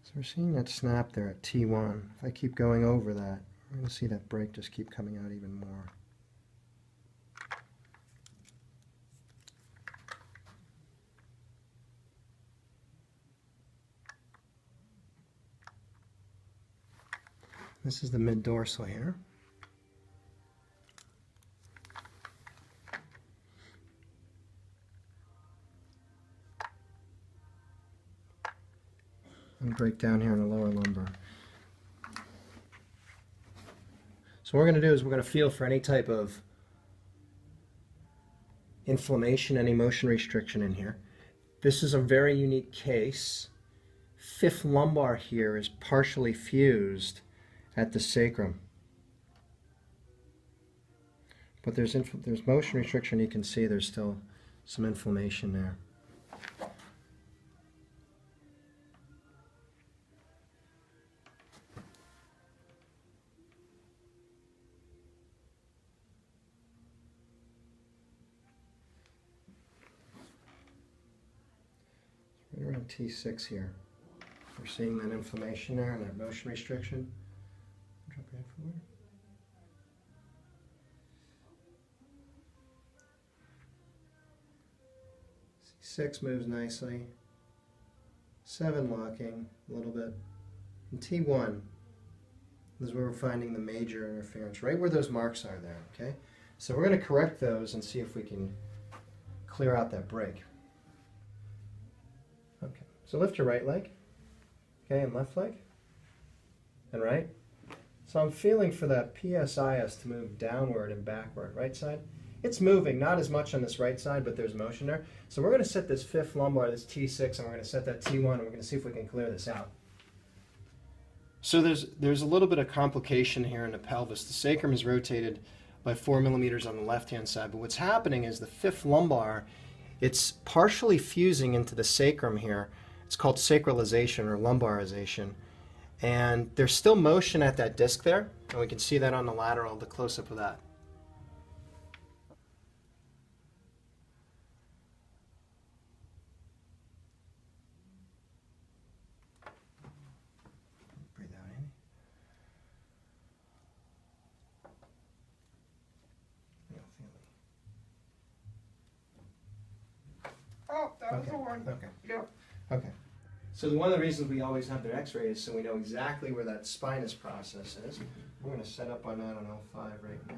So we're seeing that snap there at T1. If I keep going over that, we're going to see that break just keep coming out even more. This is the mid-dorsal here. And break down here in the lower lumbar. So what we're going to do is we're going to feel for any type of inflammation, any motion restriction in here. This is a very unique case. Fifth lumbar here is partially fused at the sacrum. But there's motion restriction. You can see there's still some inflammation there. Right around T6 here. We're seeing that inflammation there and that motion restriction. Drop your head forward. 6 moves nicely. 7 locking a little bit. And T1 is where we're finding the major interference, right where those marks are there, okay? So we're going to correct those and see if we can clear out that break. Okay, so lift your right leg, okay, and left leg, and right. So I'm feeling for that PSIS to move downward and backward, right side. It's moving, not as much on this right side, but there's motion there. So we're going to set this fifth lumbar, this T6, and we're going to set that T1, and we're going to see if we can clear this out. So there's a little bit of complication here in the pelvis. The sacrum is rotated by 4 millimeters on the left-hand side, but what's happening is the fifth lumbar, it's partially fusing into the sacrum here. It's called sacralization or lumbarization. And there's still motion at that disc there, and we can see that on the lateral, the close-up of that. Breathe out, Amy. Oh, that was the one. Okay. Yep. Okay. So one of the reasons we always have the x-ray is so we know exactly where that spinous process is. We're going to set up on that on L5 right now.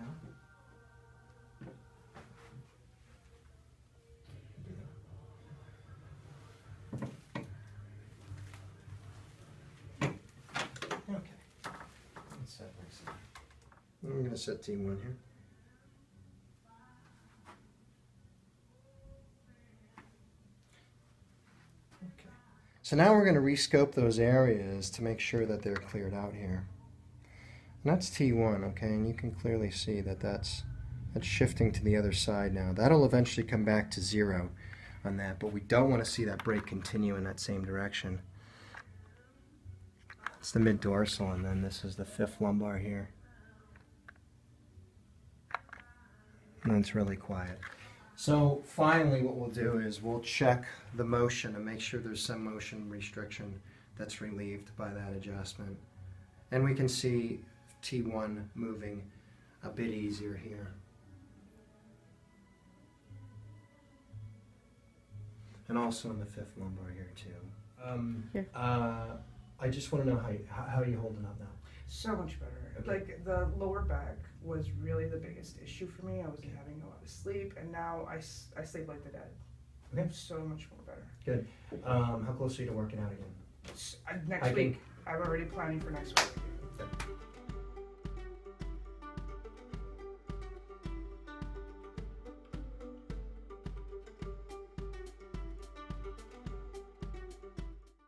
Okay. Let's set this. I'm going to set T1 here. So now we're going to rescope those areas to make sure that they're cleared out here. And that's T1, okay, and you can clearly see that that's shifting to the other side now. That'll eventually come back to 0 on that, but we don't want to see that break continue in that same direction. It's the mid-dorsal, and then this is the fifth lumbar here. And it's really quiet. So finally what we'll do is we'll check the motion and make sure there's some motion restriction that's relieved by that adjustment. And we can see T1 moving a bit easier here. And also in the fifth lumbar here too. I just want to know how are you holding up now? So much better. Okay. Like the lower back was really the biggest issue for me. I wasn't having a lot of sleep, and now I sleep like the dead. Okay. I'm so much more better. Good. How close are you to working out again? Next week. I'm already planning for next week. Good.